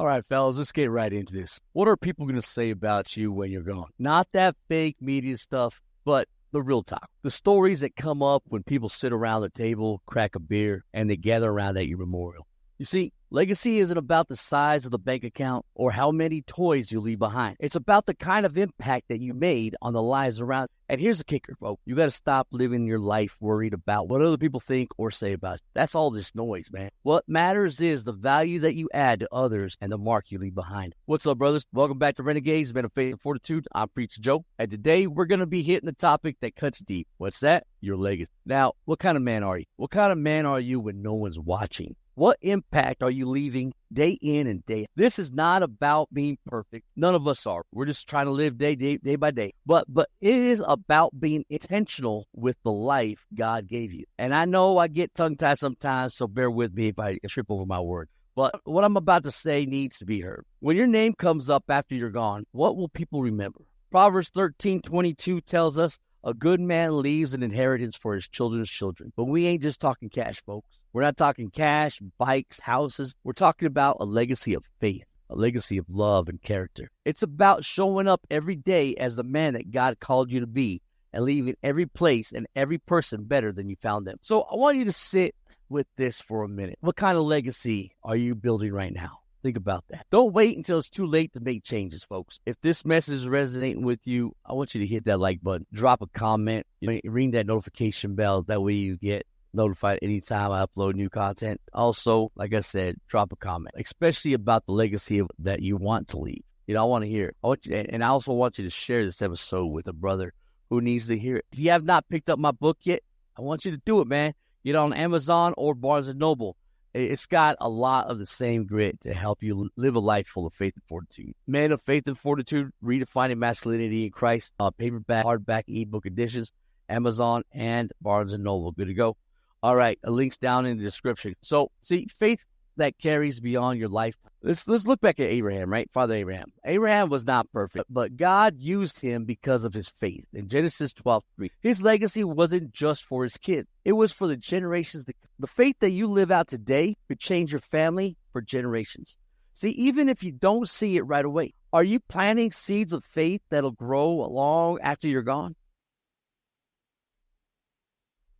All right, fellas, let's get right into this. What are people going to say about you when you're gone? Not that fake media stuff, but the real talk. The stories that come up when people sit around the table, crack a beer, and they gather around at your memorial. You see, legacy isn't about the size of the bank account or how many toys you leave behind. It's about the kind of impact that you made on the lives around. And here's the kicker, folks. You got to stop living your life worried about what other people think or say about you. That's all just noise, man. What matters is the value that you add to others and the mark you leave behind. What's up, brothers? Welcome back to Renegadez. It's been a Faith Fortitude. I'm Preacher Joe. And today we're going to be hitting the topic that cuts deep. What's that? Your legacy. Now, what kind of man are you? What kind of man are you when no one's watching? What impact are you leaving day in and day out? This is not about being perfect. None of us are. We're just trying to live day by day. But it is about being intentional with the life God gave you. And I know I get tongue-tied sometimes, so bear with me if I trip over my word. But what I'm about to say needs to be heard. When your name comes up after you're gone, what will people remember? Proverbs 13:22 tells us, a good man leaves an inheritance for his children's children. But we ain't just talking cash, folks. We're not talking cash, bikes, houses. We're talking about a legacy of faith, a legacy of love and character. It's about showing up every day as the man that God called you to be and leaving every place and every person better than you found them. So I want you to sit with this for a minute. What kind of legacy are you building right now? Think about that. Don't wait until it's too late to make changes, folks. If this message is resonating with you, I want you to hit that like button, drop a comment, ring that notification bell. That way you get notified anytime I upload new content. Also, like I said, drop a comment, especially about the legacy that you want to leave. I want to hear it. And I also want you to share this episode with a brother who needs to hear it. If you have not picked up my book yet, I want you to do it, man. Get it on Amazon or Barnes & Noble. It's got a lot of the same grit to help you live a life full of faith and fortitude. Men of Faith and Fortitude, Redefining Masculinity in Christ, paperback, hardback, ebook editions, Amazon, and Barnes & Noble. Good to go. All right, a link's down in the description. So, see, faith that carries beyond your life. Let's look back at Abraham, right? Father Abraham. Abraham was not perfect, but God used him because of his faith. In Genesis 12:3, his legacy wasn't just for his kid. It was for the generations. The faith that you live out today could change your family for generations. See, even if you don't see it right away, are you planting seeds of faith that'll grow long after you're gone?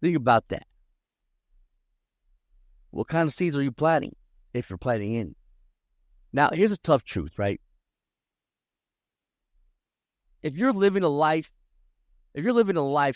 Think about that. What kind of seeds are you planting if you're planting in? Now, here's a tough truth, right? If you're living a life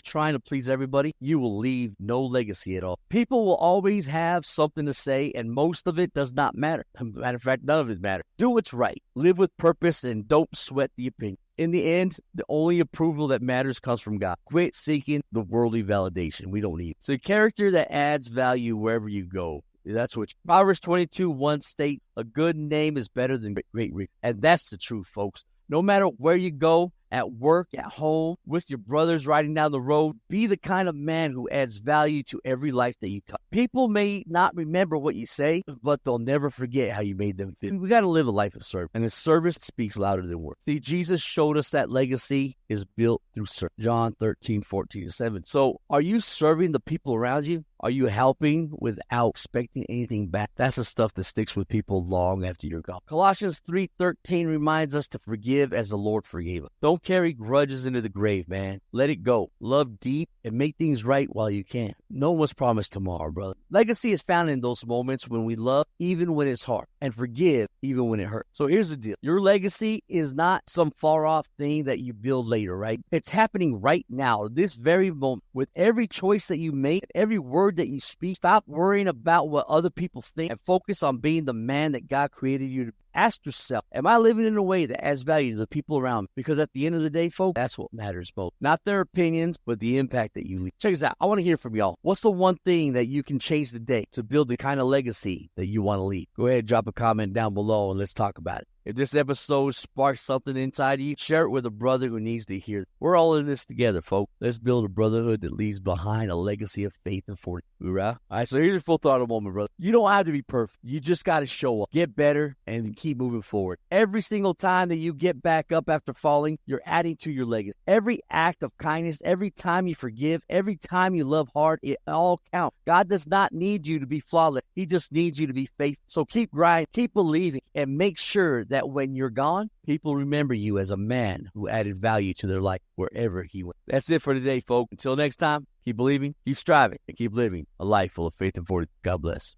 trying to please everybody, you will leave no legacy at all. People will always have something to say, and most of it does not matter. Matter of fact, none of it matters. Do what's right. Live with purpose and don't sweat the opinion. In the end, the only approval that matters comes from God. Quit seeking the worldly validation. We don't need it. So a character that adds value wherever you go. That's what Proverbs 22:1 states, a good name is better than great riches. And that's the truth, folks. No matter where you go, at work, at home, with your brothers riding down the road, be the kind of man who adds value to every life that you touch. People may not remember what you say, but they'll never forget how you made them feel. We got to live a life of service, and the service speaks louder than words. See, Jesus showed us that legacy is built through service. John 13:14-7. So are you serving the people around you? Are you helping without expecting anything back? That's the stuff that sticks with people long after you're gone. Colossians 3:13 reminds us to forgive as the Lord forgave us. Don't carry grudges into the grave, man. Let it go. Love deep and make things right while you can. No one's promised tomorrow, brother. Legacy is found in those moments when we love even when it's hard and forgive even when it hurts. So here's the deal. Your legacy is not some far off thing that you build later, right? It's happening right now, this very moment. With every choice that you make, every word that you speak, stop worrying about what other people think and focus on being the man that God created you to be. Ask yourself, am I living in a way that adds value to the people around me? Because at the end of the day, folks, that's what matters most. Not their opinions, but the impact that you leave. Check this out. I want to hear from y'all. What's the one thing that you can change today to build the kind of legacy that you want to leave? Go ahead, drop a comment down below and let's talk about it. If this episode sparks something inside you, share it with a brother who needs to hear it. We're all in this together, folks. Let's build a brotherhood that leaves behind a legacy of faith and fortitude. Hoorah. All right, so here's your full throttle moment, brother. You don't have to be perfect. You just got to show up, get better, and keep moving forward. Every single time that you get back up after falling, you're adding to your legacy. Every act of kindness, every time you forgive, every time you love hard, it all counts. God does not need you to be flawless. He just needs you to be faithful. So keep grinding, keep believing, and make sure that when you're gone, people remember you as a man who added value to their life wherever he went. That's it for today, folks. Until next time, keep believing, keep striving, and keep living a life full of faith and fortitude. God bless.